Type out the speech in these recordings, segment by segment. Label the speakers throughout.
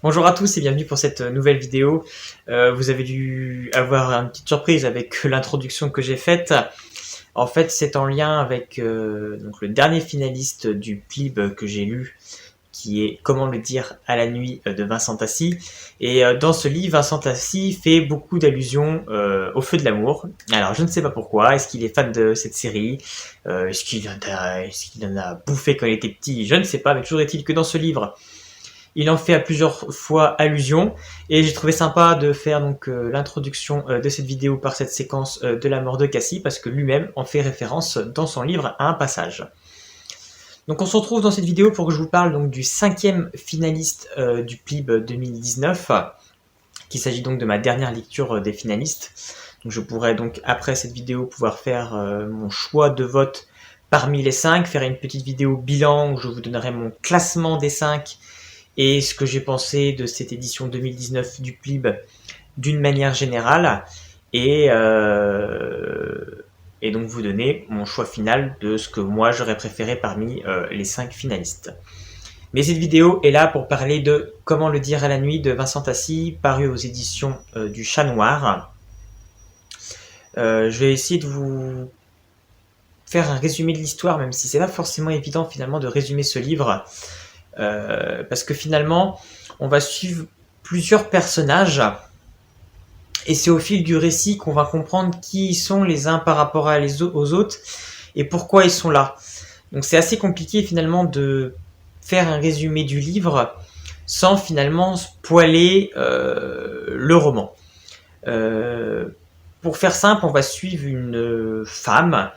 Speaker 1: Bonjour à tous et bienvenue pour cette nouvelle vidéo. Vous avez dû avoir une petite surprise avec l'introduction que j'ai faite. En fait, c'est en lien avec donc le dernier finaliste du PLIB que j'ai lu, qui est Comment le dire à la nuit de Vincent Tassi. Et dans ce livre, Vincent Tassi fait beaucoup d'allusions au feu de l'amour. Alors, je ne sais pas pourquoi. Est-ce qu'il est fan de cette série? Est-ce qu'il en a bouffé quand il était petit? Je ne sais pas, mais toujours est-il que dans ce livre, il en fait à plusieurs fois allusion et j'ai trouvé sympa de faire donc l'introduction de cette vidéo par cette séquence de la mort de Cassie parce que lui-même en fait référence dans son livre à un passage. Donc on se retrouve dans cette vidéo pour que je vous parle donc du 5e finaliste du PLIB 2019, qu'il s'agit donc de ma dernière lecture des finalistes. Donc je pourrais donc après cette vidéo pouvoir faire mon choix de vote parmi les 5, faire une petite vidéo bilan où je vous donnerai mon classement des 5 et ce que j'ai pensé de cette édition 2019 du PLIB d'une manière générale, et, et donc vous donner mon choix final de ce que moi j'aurais préféré parmi les 5 finalistes. Mais cette vidéo est là pour parler de Comment le dire à la nuit de Vincent Tassi, paru aux éditions du Chat Noir. Je vais essayer de vous faire un résumé de l'histoire, même si c'est pas forcément évident finalement de résumer ce livre, parce que finalement on va suivre plusieurs personnages et c'est au fil du récit qu'on va comprendre qui ils sont les uns par rapport aux autres et pourquoi ils sont là. Donc c'est assez compliqué finalement de faire un résumé du livre sans finalement spoiler le roman. Pour faire simple, on va suivre une femme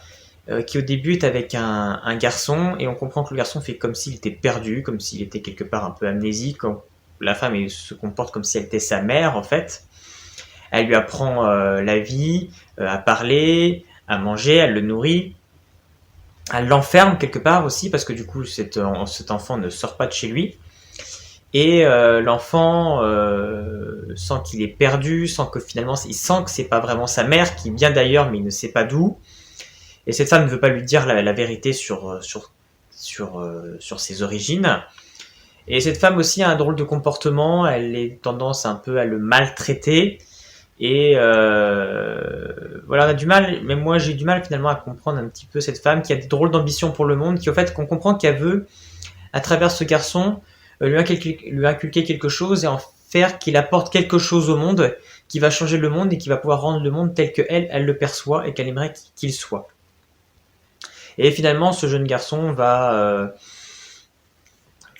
Speaker 1: qui au début est avec un garçon, et on comprend que le garçon fait comme s'il était perdu, comme s'il était quelque part un peu amnésique. La femme se comporte comme si elle était sa mère en fait. Elle lui apprend la vie, à parler, à manger, elle le nourrit. Elle l'enferme quelque part aussi parce que du coup cet enfant ne sort pas de chez lui. Et l'enfant sent qu'il est perdu, sent que finalement il sent que c'est pas vraiment sa mère, qui vient d'ailleurs mais il ne sait pas d'où. Et cette femme ne veut pas lui dire la vérité sur ses origines. Et cette femme aussi a un drôle de comportement, elle a tendance un peu à le maltraiter. Et voilà, on a du mal, même moi j'ai du mal finalement à comprendre un petit peu cette femme qui a des drôles d'ambitions pour le monde, qui au fait qu'on comprend qu'elle veut, à travers ce garçon, lui inculquer quelque chose et en faire qu'il apporte quelque chose au monde, qui va changer le monde et qui va pouvoir rendre le monde tel que elle le perçoit et qu'elle aimerait qu'il soit. Et finalement, ce jeune garçon qui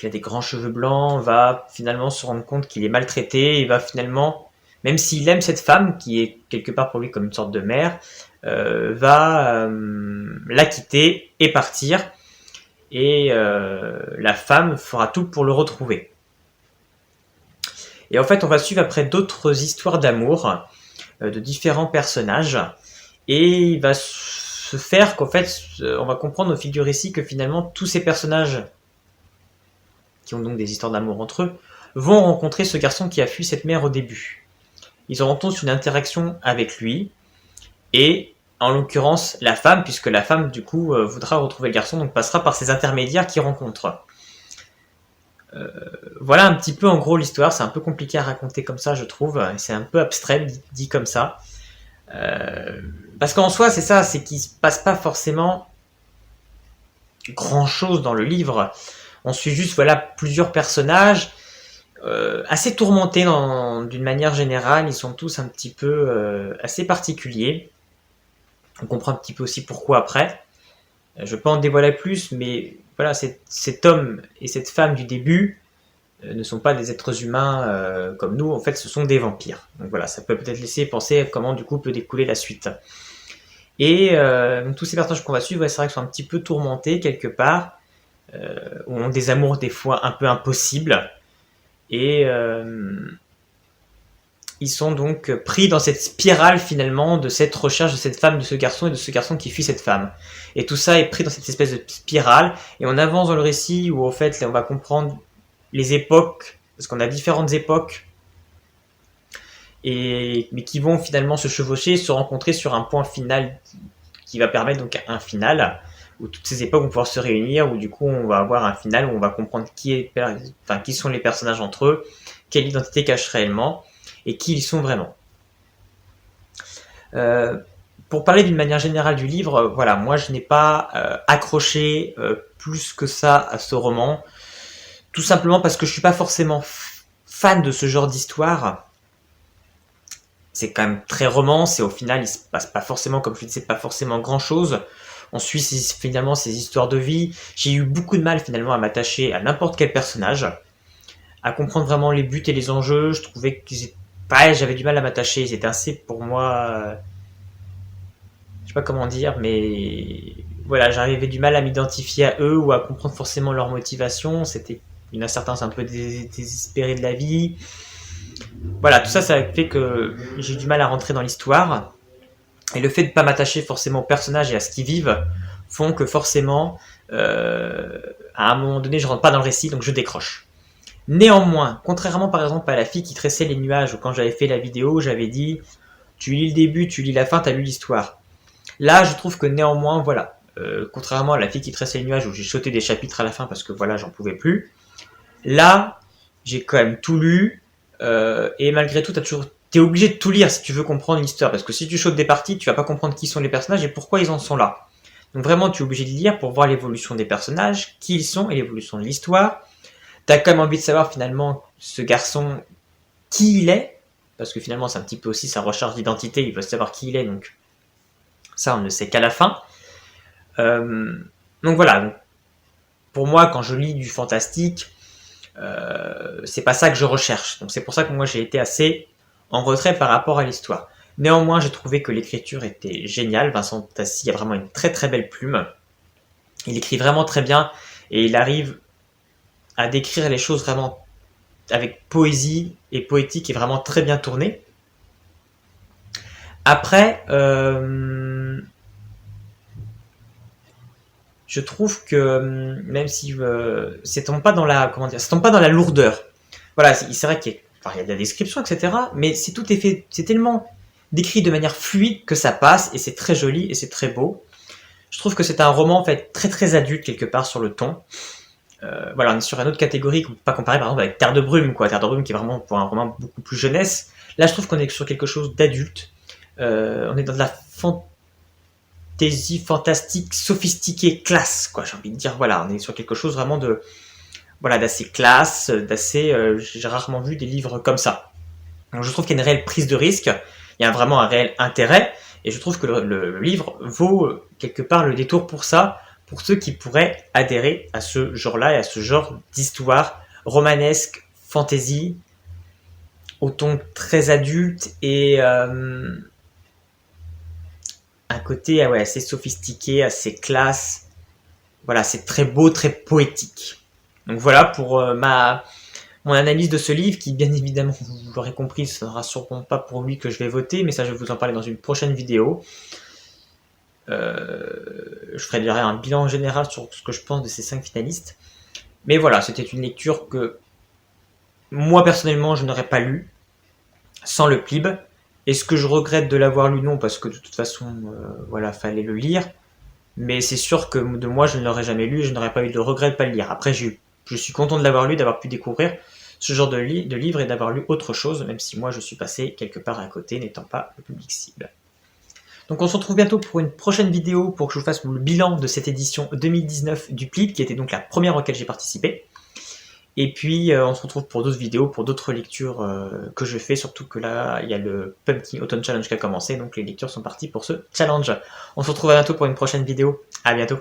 Speaker 1: a des grands cheveux blancs, va finalement se rendre compte qu'il est maltraité, et va finalement, même s'il aime cette femme, qui est quelque part pour lui comme une sorte de mère, va la quitter et partir, et la femme fera tout pour le retrouver. Et en fait, on va suivre après d'autres histoires d'amour de différents personnages, et il va se faire qu'en fait, on va comprendre au fil du récit que finalement tous ces personnages qui ont donc des histoires d'amour entre eux vont rencontrer ce garçon qui a fui cette mère au début. Ils auront tous une interaction avec lui et en l'occurrence la femme, puisque la femme du coup voudra retrouver le garçon, donc passera par ces intermédiaires qu'ils rencontrent. Voilà un petit peu en gros l'histoire. C'est un peu compliqué à raconter comme ça, je trouve, c'est un peu abstrait dit comme ça. Parce qu'en soi c'est ça, c'est qu'il se passe pas forcément grand chose dans le livre. On suit juste voilà plusieurs personnages assez tourmentés d'une manière générale. Ils sont tous un petit peu assez particuliers. On comprend un petit peu aussi pourquoi après. Je peux en dévoiler plus, mais voilà, cet homme et cette femme du début ne sont pas des êtres humains comme nous. En fait, ce sont des vampires. Donc voilà, ça peut peut-être laisser penser à comment du coup peut découler la suite. Et tous ces personnages qu'on va suivre, c'est vrai qu'ils sont un petit peu tourmentés quelque part, ont des amours des fois un peu impossibles, et ils sont donc pris dans cette spirale finalement de cette recherche de cette femme, de ce garçon et de ce garçon qui fuit cette femme. Et tout ça est pris dans cette espèce de spirale, et on avance dans le récit où en fait on va comprendre les époques, parce qu'on a différentes époques, mais qui vont finalement se chevaucher et se rencontrer sur un point final qui va permettre donc un final où toutes ces époques vont pouvoir se réunir, où du coup on va avoir un final où on va comprendre qui sont les personnages entre eux, quelle identité cachent réellement, et qui ils sont vraiment. Pour parler d'une manière générale du livre, voilà, moi je n'ai pas accroché plus que ça à ce roman, tout simplement parce que je suis pas forcément fan de ce genre d'histoire. C'est quand même très romance et au final il se passe pas forcément, comme je le disais, pas forcément grand chose. On suit finalement ces histoires de vie. J'ai eu beaucoup de mal finalement à m'attacher à n'importe quel personnage, à comprendre vraiment les buts et les enjeux. Je trouvais que j'avais du mal à m'attacher. Ils étaient assez pour moi, je sais pas comment dire, mais voilà, j'avais du mal à m'identifier à eux ou à comprendre forcément leur motivation. Il y en a certains un peu désespérés de la vie. Voilà, tout ça, ça fait que j'ai eu du mal à rentrer dans l'histoire. Et le fait de ne pas m'attacher forcément aux personnages et à ce qu'ils vivent font que forcément, à un moment donné, je rentre pas dans le récit, donc je décroche. Néanmoins, contrairement par exemple à la fille qui tressait les nuages, ou quand j'avais fait la vidéo, j'avais dit tu lis le début, tu lis la fin, t'as lu l'histoire. Là, je trouve que néanmoins, voilà, contrairement à la fille qui tressait les nuages où j'ai sauté des chapitres à la fin parce que voilà, j'en pouvais plus. Là, j'ai quand même tout lu, et malgré tout, t'es obligé de tout lire si tu veux comprendre l'histoire, parce que si tu sautes des parties, tu vas pas comprendre qui sont les personnages et pourquoi ils en sont là. Donc vraiment, tu es obligé de lire pour voir l'évolution des personnages, qui ils sont et l'évolution de l'histoire. T'as quand même envie de savoir finalement ce garçon, qui il est, parce que finalement c'est un petit peu aussi sa recherche d'identité, il veut savoir qui il est, donc ça on ne sait qu'à la fin. Donc voilà, donc, pour moi quand je lis du fantastique, c'est pas ça que je recherche. Donc c'est pour ça que moi j'ai été assez en retrait par rapport à l'histoire. Néanmoins, j'ai trouvé que l'écriture était géniale. Vincent Tassi a vraiment une très très belle plume. Il écrit vraiment très bien et il arrive à décrire les choses vraiment avec poésie et poétique et vraiment très bien tourné. Après, je trouve que même si ça tombe pas dans la ça tombe pas dans la lourdeur. Voilà, c'est vrai qu'il y a de la description, etc. Mais tout est fait, c'est tellement décrit de manière fluide que ça passe et c'est très joli et c'est très beau. Je trouve que c'est un roman en fait très très adulte quelque part sur le ton. Voilà, on est sur une autre catégorie qu'on peut pas comparer par exemple avec Terre de brume, quoi. Terre de brume qui est vraiment pour un roman beaucoup plus jeunesse. Là, je trouve qu'on est sur quelque chose d'adulte. On est dans de la fantaisie fantastique, sophistiquée, classe, quoi. J'ai envie de dire, voilà, on est sur quelque chose vraiment d'assez classe, j'ai rarement vu des livres comme ça. Donc je trouve qu'il y a une réelle prise de risque, il y a vraiment un réel intérêt, et je trouve que le livre vaut quelque part le détour pour ça, pour ceux qui pourraient adhérer à ce genre-là et à ce genre d'histoire romanesque, fantasy, au ton très adulte et un côté assez sophistiqué, assez classe. Voilà, c'est très beau, très poétique. Donc voilà pour mon analyse de ce livre qui, bien évidemment, vous l'aurez compris, ce ne sera sûrement pas pour lui que je vais voter, mais ça, je vais vous en parler dans une prochaine vidéo. Je ferai un bilan général sur ce que je pense de ces 5 finalistes. Mais voilà, c'était une lecture que moi, personnellement, je n'aurais pas lu sans le Plib. Est-ce que je regrette de l'avoir lu? Non, parce que de toute façon, fallait le lire. Mais c'est sûr que de moi, je ne l'aurais jamais lu et je n'aurais pas eu de regret de ne pas le lire. Après, je suis content de l'avoir lu, d'avoir pu découvrir ce genre de livre et d'avoir lu autre chose, même si moi, je suis passé quelque part à côté, n'étant pas le public cible. Donc on se retrouve bientôt pour une prochaine vidéo pour que je vous fasse le bilan de cette édition 2019 du Plib, qui était donc la première auquel j'ai participé. Et puis on se retrouve pour d'autres vidéos, pour d'autres lectures que je fais, surtout que là il y a le Pumpkin Autumn Challenge qui a commencé, donc les lectures sont parties pour ce challenge. On se retrouve à bientôt pour une prochaine vidéo, à bientôt.